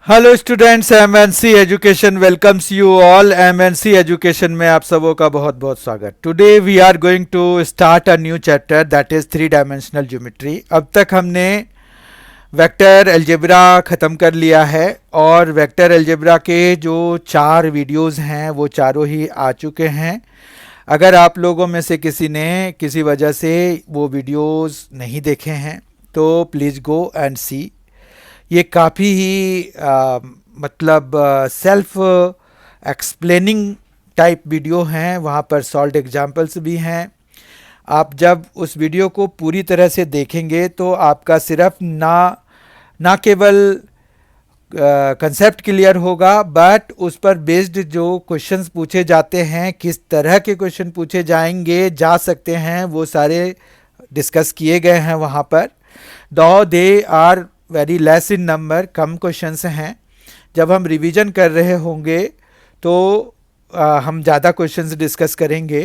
Hello students, MNC education welcomes you all. MNC education में आप सबों का बहुत बहुत स्वागत। Today we are going to start a new chapter that is three dimensional geometry. अब तक हमने वेक्टर अलजेब्रा ख़त्म कर लिया है और वेक्टर अलजेब्रा के जो 4 वीडियोस हैं वो चारों ही आ चुके हैं। अगर आप लोगों में से किसी ने किसी वजह से वो वीडियोस नहीं देखे हैं तो प्लीज़ गो एंड सी। ये काफ़ी ही मतलब सेल्फ एक्सप्लेनिंग टाइप वीडियो हैं, वहाँ पर सॉल्व एग्जाम्पल्स भी हैं। आप जब उस वीडियो को पूरी तरह से देखेंगे तो आपका सिर्फ ना केवल कंसेप्ट क्लियर होगा, बट उस पर बेस्ड जो क्वेश्चंस पूछे जाते हैं, किस तरह के क्वेश्चन पूछे जा सकते हैं, वो सारे डिस्कस किए गए हैं वहाँ पर। Though they are very less in number, कम क्वेश्चंस हैं। जब हम रिवीजन कर रहे होंगे तो हम ज़्यादा क्वेश्चंस डिस्कस करेंगे,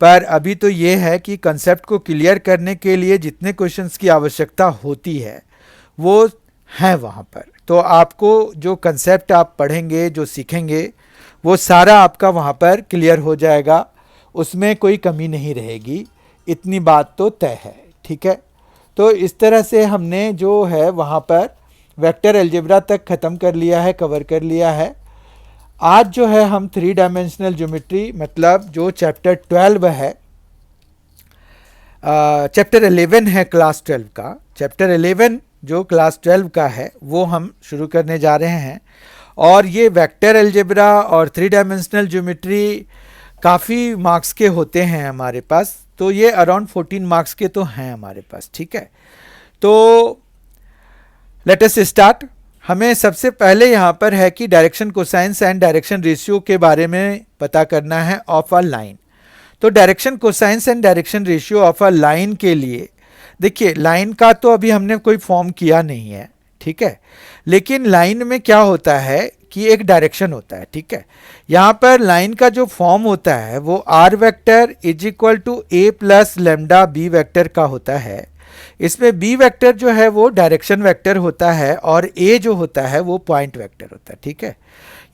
पर अभी तो ये है कि कंसेप्ट को क्लियर करने के लिए जितने क्वेश्चंस की आवश्यकता होती है वो हैं वहाँ पर। तो आपको जो कंसेप्ट आप पढ़ेंगे, जो सीखेंगे, वो सारा आपका वहाँ पर क्लियर हो जाएगा, उसमें कोई कमी नहीं रहेगी। इतनी बात तो तय है, ठीक है। तो इस तरह से हमने जो है वहाँ पर वेक्टर अलजेब्रा तक ख़त्म कर लिया है, कवर कर लिया है। आज जो है हम थ्री डायमेंशनल ज्योमेट्री मतलब जो चैप्टर 12 है, चैप्टर 11 है क्लास 12 का, चैप्टर 11 जो क्लास 12 का है वो हम शुरू करने जा रहे हैं। और ये वेक्टर अलजेब्रा और थ्री डायमेंशनल ज्योमेट्री काफ़ी मार्क्स के होते हैं हमारे पास, तो ये अराउंड 14 मार्क्स के तो हैं हमारे पास, ठीक है। तो लेट अस स्टार्ट। हमें सबसे पहले यहाँ पर है कि direction cosines and direction ratio के बारे में पता करना है ऑफ अ लाइन। तो direction cosines and direction ratio of a line के लिए, देखिए लाइन का तो अभी हमने कोई फॉर्म किया नहीं है, ठीक है, लेकिन लाइन में क्या होता है कि एक डायरेक्शन होता है, ठीक है। यहाँ पर लाइन का जो फॉर्म होता है वो r vector is equal to a plus lambda b vector का होता है। इसमें बी वेक्टर जो है वो डायरेक्शन वेक्टर होता है और ए जो होता है वो पॉइंट वेक्टर होता है, ठीक है।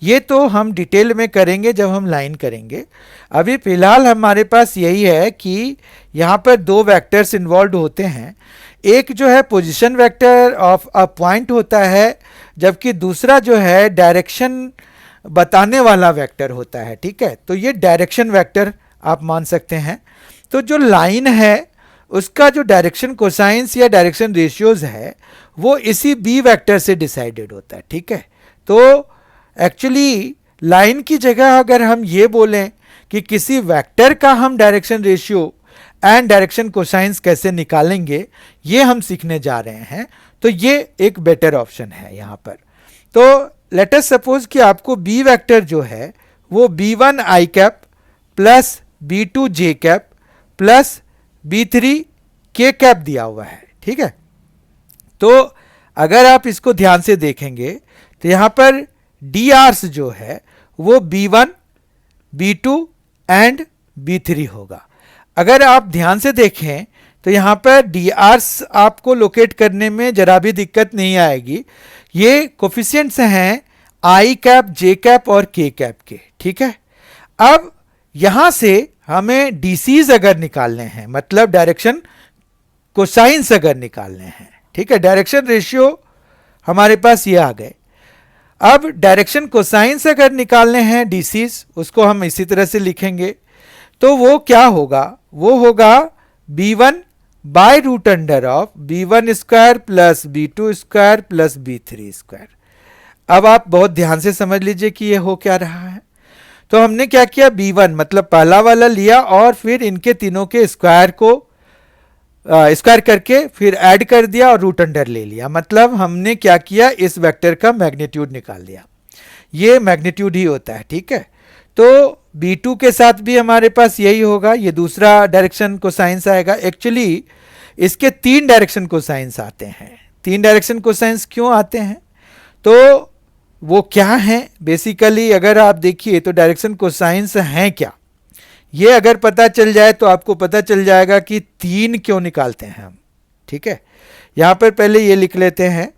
ये तो हम डिटेल में करेंगे जब हम लाइन करेंगे। अभी फिलहाल हमारे पास यही है कि यहाँ पर 2 वेक्टर्स इन्वॉल्व होते हैं। एक जो है position vector of a point होता है, जबकि दूसरा जो है डायरेक्शन बताने वाला वेक्टर होता है, ठीक है। तो ये डायरेक्शन वेक्टर आप मान सकते हैं। तो जो लाइन है उसका जो डायरेक्शन कोसाइंस या डायरेक्शन रेशियोज है वो इसी बी वेक्टर से डिसाइडेड होता है, ठीक है। तो एक्चुअली लाइन की जगह अगर हम ये बोलें कि किसी वेक्टर का हम direction ratio and direction cosines कैसे निकालेंगे, ये हम सीखने जा रहे हैं। तो ये एक बेटर ऑप्शन है यहाँ पर। तो लेट अस सपोज कि आपको बी वेक्टर जो है वो b1 आई कैप प्लस b2 जे कैप प्लस b3 के कैप दिया हुआ है, ठीक है। तो अगर आप इसको ध्यान से देखेंगे तो यहाँ पर डी आर्स जो है वो b1 b2 एंड b3 होगा। अगर आप ध्यान से देखें तो यहाँ पर डी आर्स आपको लोकेट करने में जरा भी दिक्कत नहीं आएगी। ये कोफिशिएंट्स हैं आई कैप, जे कैप और के कैप के, ठीक है। अब यहाँ से हमें डीसीज अगर निकालने हैं, मतलब डायरेक्शन कोसाइंस अगर निकालने हैं, ठीक है, डायरेक्शन रेशियो हमारे पास ये आ गए। अब डायरेक्शन कोसाइंस अगर निकालने हैं डीसीज, उसको हम इसी तरह से लिखेंगे। तो वो क्या होगा, वो होगा b1 by root under of b1 square plus b2 square plus b3 square. अब आप बहुत ध्यान से समझ लीजिए कि ये हो क्या रहा है। तो हमने क्या किया, b1 मतलब पहला वाला लिया और फिर इनके तीनों के स्क्वायर को स्क्वायर करके फिर ऐड कर दिया और रूट अंडर ले लिया। मतलब हमने क्या किया, इस वेक्टर का मैग्नीट्यूड निकाल लिया। ये मैग्नीट्यूड ही होता है, ठीक है। तो b2 के साथ भी हमारे पास यही होगा, ये दूसरा डायरेक्शन कोसाइंस आएगा। एक्चुअली इसके 3 डायरेक्शन कोसाइंस आते हैं। 3 डायरेक्शन कोसाइंस क्यों आते हैं, तो वो क्या हैं बेसिकली अगर आप देखिए तो डायरेक्शन कोसाइंस हैं क्या, ये अगर पता चल जाए तो आपको पता चल जाएगा कि 3 क्यों निकालते हैं हम, ठीक है। यहाँ पर पहले ये लिख लेते हैं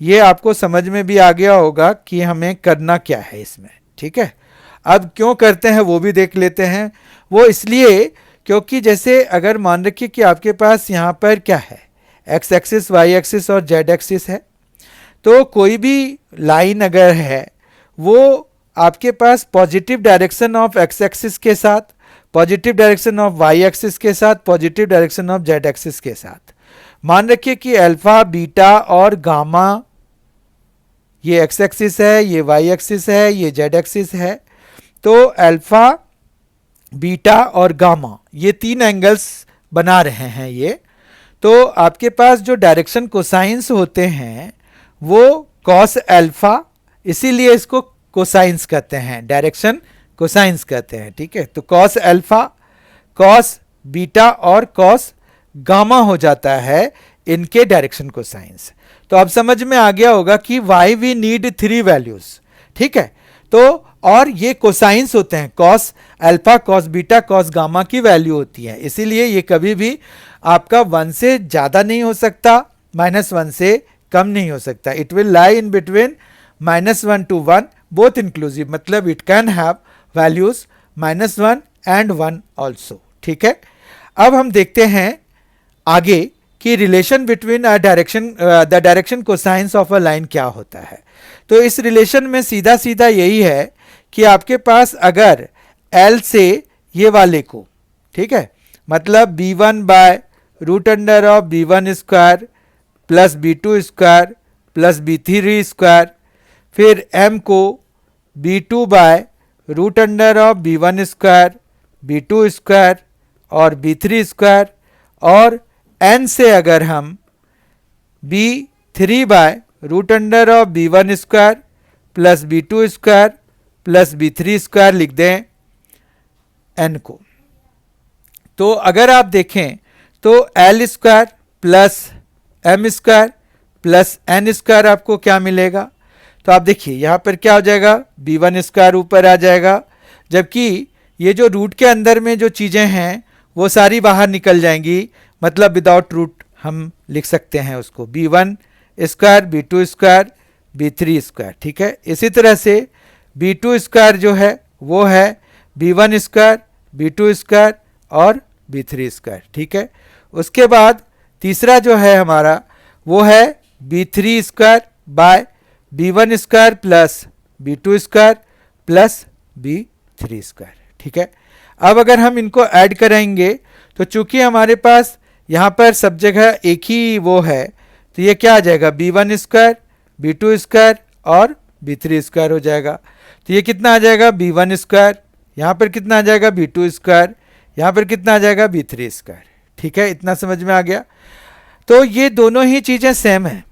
ये आपको समझ में भी आ गया होगा कि हमें करना क्या है इसमें, ठीक है। अब क्यों करते हैं वो भी देख लेते हैं। वो इसलिए क्योंकि जैसे अगर मान रखिए कि आपके पास यहाँ पर क्या है, एक्स एक्सिस, वाई एक्सिस और जेड एक्सिस है, तो कोई भी लाइन अगर है वो आपके पास positive direction of X axis के साथ, positive direction of Y axis के साथ, positive direction of Z axis के साथ, मान रखिए कि अल्फा, बीटा और गामा, ये एक्स एक्सिस है, ये वाई एक्सिस है, ये जेड एक्सिस है, तो अल्फा, बीटा और गामा ये तीन एंगल्स बना रहे हैं ये। तो आपके पास जो डायरेक्शन कोसाइंस होते हैं वो कॉस अल्फा, इसीलिए इसको कोसाइंस कहते हैं, डायरेक्शन कोसाइंस कहते हैं, ठीक है। तो कॉस अल्फा, कॉस बीटा और कॉस गामा हो जाता है इनके डायरेक्शन कोसाइंस। तो अब समझ में आ गया होगा कि वाई वी नीड 3 वैल्यूज, ठीक है। तो और ये कोसाइंस होते हैं, cos alpha, cos beta, cos gamma की वैल्यू होती है, इसीलिए ये कभी भी आपका 1 से ज़्यादा नहीं हो सकता, -1 से कम नहीं हो सकता। It will lie in between -1 to 1 both inclusive, मतलब it can have values -1 and 1 also, ठीक है। अब हम देखते हैं आगे कि relation between the direction cosines of a line क्या होता है। तो इस रिलेशन में सीधा सीधा यही है कि आपके पास अगर L से ये वाले को, ठीक है, मतलब b1 by root under of b1 square plus b2 square plus b3 square, फिर m को b2 by root under of b1 square, b2 square और b3 स्क्वायर, और n से अगर हम b3 by root under of b1 square plus b2 square plus b3 square लिख दें n को। तो अगर आप देखें तो l square plus m square plus n square आपको क्या मिलेगा। तो आप देखिए यहाँ पर क्या हो जाएगा, b1 स्क्वायर ऊपर आ जाएगा, जबकि ये जो रूट के अंदर में जो चीज़ें हैं वो सारी बाहर निकल जाएंगी, मतलब विदाउट रूट हम लिख सकते हैं उसको b1 square, b2 square, b3 square, ठीक है। इसी तरह से b2 स्क्वायर जो है वो है b1 स्क्वायर, b2 स्क्वायर और b3 स्क्वायर, ठीक है। उसके बाद तीसरा जो है हमारा वो है b3 square by b1 square plus b2 square plus b3 square, ठीक है। अब अगर हम इनको ऐड करेंगे तो चूंकि हमारे पास यहाँ पर सब जगह एक ही वो है, तो ये क्या आ जाएगा, b1 स्क्वायर, b2 स्क्वायर और b3 स्क्वायर हो जाएगा। तो ये कितना आ जाएगा, b1 स्क्वायर, यहाँ पर कितना आ जाएगा, b2 स्क्वायर, यहाँ पर कितना आ जाएगा, b3 स्क्वायर, ठीक है। इतना समझ में आ गया। तो ये दोनों ही चीज़ें सेम है,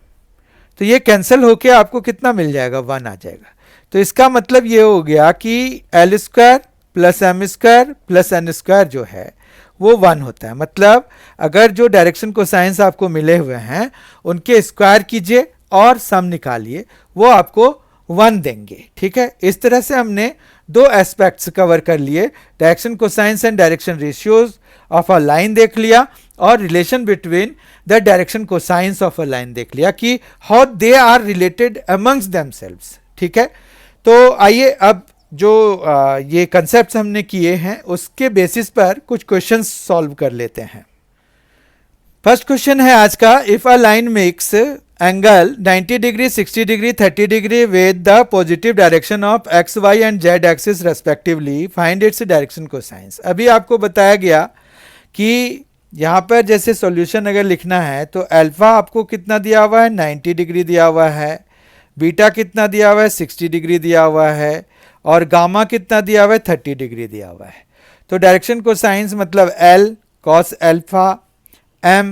तो ये कैंसिल होके आपको कितना मिल जाएगा, 1 आ जाएगा। तो इसका मतलब ये हो गया कि l square plus m square plus n square जो है वो 1 होता है। मतलब अगर जो डायरेक्शन कोसाइंस आपको मिले हुए हैं उनके स्क्वायर कीजिए और सम निकालिए, वो आपको 1 देंगे, ठीक है। इस तरह से हमने 2 एस्पेक्ट्स कवर कर लिए, direction cosines and direction ratios of a line देख लिया और relation between the direction cosines of a line देख लिया कि how they are related amongst themselves, ठीक है। तो आइए अब जो ये कंसेप्ट्स हमने किए हैं उसके बेसिस पर कुछ क्वेश्चंस सॉल्व कर लेते हैं। फर्स्ट क्वेश्चन है आज का, if a line makes angle 90 degree, 60 degree, 30 degree with the positive direction of x, y and z axis respectively, find its direction cosines. अभी आपको बताया गया कि यहाँ पर जैसे सॉल्यूशन अगर लिखना है तो अल्फा आपको कितना दिया हुआ है, 90 डिग्री दिया हुआ है, बीटा कितना दिया हुआ है, 60 डिग्री दिया हुआ है, और गामा कितना दिया हुआ है, 30 डिग्री दिया हुआ है। तो डायरेक्शन कोसाइंस मतलब L cos alpha, M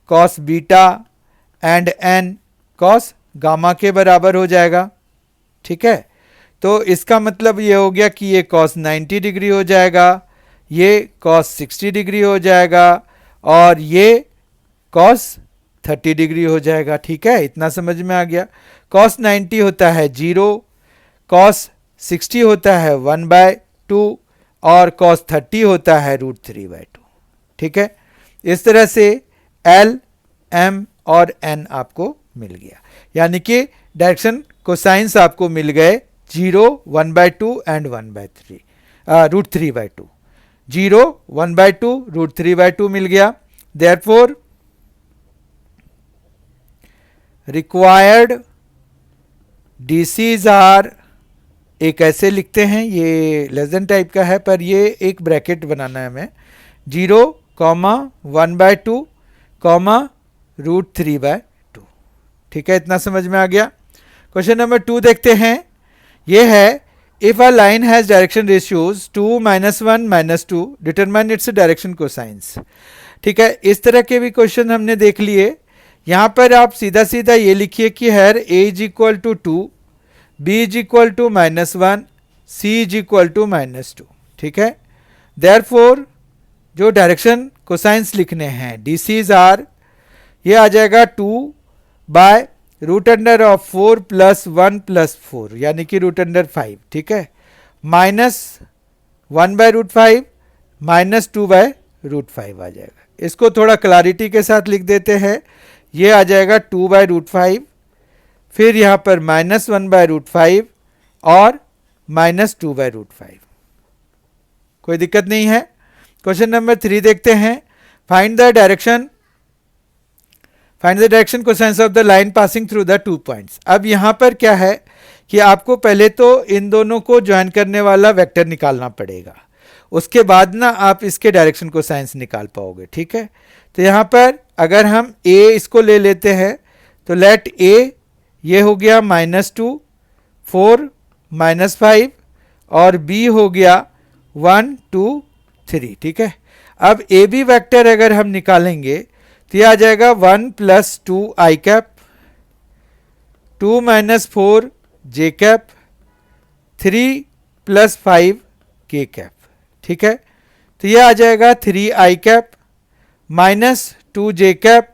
cos beta and N cos gamma के बराबर हो जाएगा, ठीक है। तो इसका मतलब ये हो गया कि ये cos 90 डिग्री हो जाएगा, ये cos 60 डिग्री हो जाएगा और ये cos 30 डिग्री हो जाएगा, ठीक है। इतना समझ में आ गया। cos 90 होता है 0, cos 60 होता है 1/2 और cos 30 होता है √3/2, ठीक है। इस तरह से L, M और N आपको मिल गया। यानी कि डायरेक्शन कोसाइंस आपको मिल गए 0, 1/2 एंड 1/3 √3/2। 0, 1/2, √3/2 मिल गया। देयरफॉर रिक्वायर्ड DCs आर, एक ऐसे लिखते हैं, ये लेस देन टाइप का है पर ये एक ब्रैकेट बनाना है हमें, 0, 1/2, √3/2। ठीक है, इतना समझ में आ गया। क्वेश्चन नंबर 2 देखते हैं। ये है if a line has direction ratios 2, -1, -2 determine its direction cosines. ठीक है, इस तरह के भी क्वेश्चन हमने देख लिए। यहां पर आप सीधा सीधा ये लिखिए कि here a is equal to 2, b is equal to -1, c is equal to -2। ठीक है, देयरफॉर जो डायरेक्शन कोसाइंस लिखने हैं DCs आर, ये आ जाएगा 2/√4 + 1 + 4 यानी कि √5। ठीक है, -1/√5 -2/√5 आ जाएगा। इसको थोड़ा क्लैरिटी के साथ लिख देते हैं। ये आ जाएगा 2/√5, फिर यहाँ पर -1/√5 और -2/√5। कोई दिक्कत नहीं है। क्वेश्चन नंबर 3 देखते हैं। Find the direction cosines of the line passing through the 2 points. अब यहाँ पर क्या है कि आपको पहले तो इन दोनों को ज्वाइन करने वाला वेक्टर निकालना पड़ेगा, उसके बाद ना आप इसके डायरेक्शन कोसाइंस निकाल पाओगे। ठीक है, तो यहाँ पर अगर हम a इसको ले लेते हैं तो लेट a ये हो गया -2, 4, -5 और b हो गया 1, 2, 3। ठीक है, अब ए बी वैक्टर अगर हम निकालेंगे तो यह आ जाएगा 1 + 2 i cap, 2 - 4 j cap, 3 + 5 k cap. ठीक है, तो यह आ जाएगा 3 i cap -2 j cap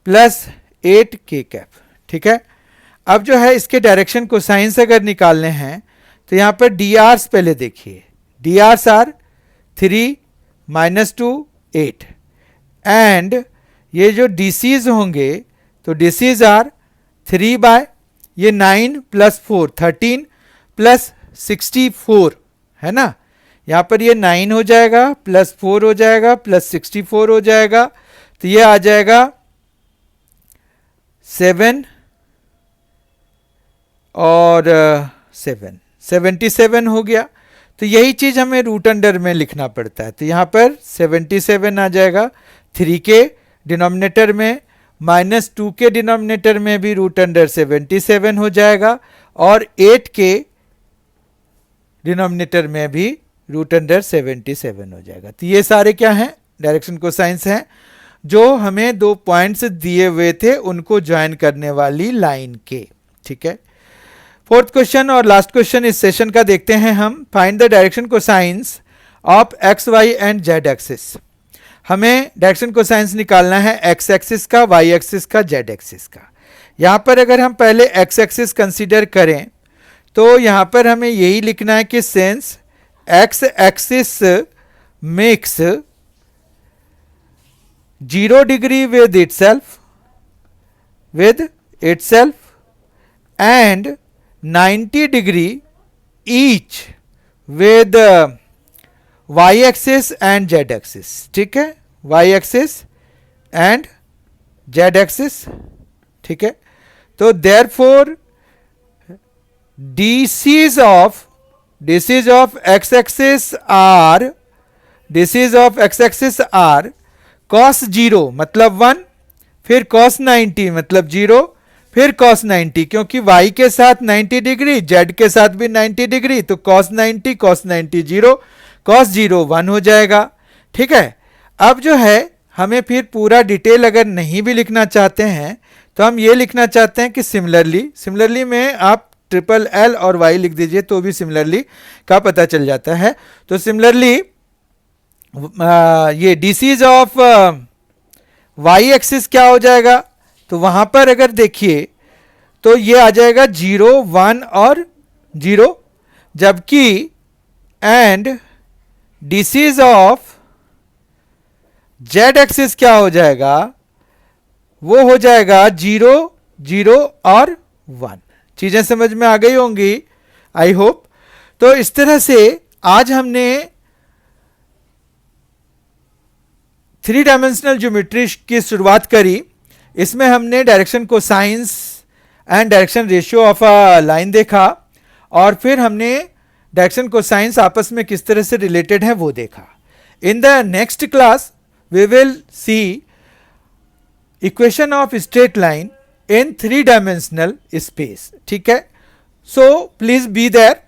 +8 k cap. ठीक है, अब जो है इसके डायरेक्शन कोसाइंस अगर निकालने हैं तो यहाँ पर drs पहले देखिए, drs आर 3 -2 8 एंड ये जो DCs होंगे तो DCs आर 3 ये 9 + 4 13 + 64 है ना। यहाँ पर ये 9 हो जाएगा +4 हो जाएगा +64 हो जाएगा, तो ये आ जाएगा 7 और 7 77 हो गया। तो यही चीज हमें रूट अंडर में लिखना पड़ता है, तो यहाँ पर 77 आ जाएगा। 3 के डिनोमिनेटर में -2 के डिनोमिनेटर में भी रूट अंडर 77 हो जाएगा और 8 के डिनोमिनेटर में भी रूट अंडर 77 हो जाएगा। तो ये सारे क्या हैं, डायरेक्शन कोसाइंस हैं जो हमें 2 पॉइंट्स दिए हुए थे उनको ज्वाइन करने वाली लाइन के। ठीक है, 4th क्वेश्चन और लास्ट क्वेश्चन इस सेशन का देखते हैं हम। Find the direction cosines of x, y and z axis. हमें डायरेक्शन कोसाइंस निकालना है x एक्सिस का, y एक्सिस का, z एक्सिस का। यहाँ पर अगर हम पहले x एक्सिस कंसीडर करें तो यहाँ पर हमें यही लिखना है कि since x axis makes 0 degree with itself and 90 degree each with y axis and z axis। ठीक है, y axis and z axis। ठीक है, तो therefore DCs of x axis are cos 0 मतलब 1, फिर cos 90 मतलब 0, फिर cos 90 क्योंकि y के साथ 90 डिग्री, z के साथ भी 90 डिग्री, तो cos 90 0, cos 0 1 हो जाएगा। ठीक है, अब जो है हमें फिर पूरा डिटेल अगर नहीं भी लिखना चाहते हैं तो हम ये लिखना चाहते हैं कि सिमिलरली में आप LLL और y लिख दीजिए तो भी सिमिलरली का पता चल जाता है। तो सिमिलरली ये DCs ऑफ y एक्सिस क्या हो जाएगा, तो वहां पर अगर देखिए तो ये आ जाएगा 0, 1 और 0, जबकि and DCs of z axis क्या हो जाएगा, वो हो जाएगा 0, 0 और 1। चीजें समझ में आ गई होंगी, आई होप। तो इस तरह से आज हमने 3 डायमेंशनल ज्योमेट्री की शुरुआत करी। इसमें हमने direction cosines and direction ratio of a line देखा, और फिर हमने डायरेक्शन कोसाइंस आपस में किस तरह से रिलेटेड है वो देखा। In the next class we will see equation of straight line in 3 dimensional space. ठीक है, so please be there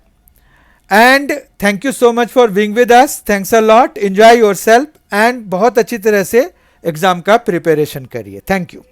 and thank you so much for being with us. Thanks a lot, enjoy yourself and बहुत अच्छी तरह से exam का preparation करिए। Thank you.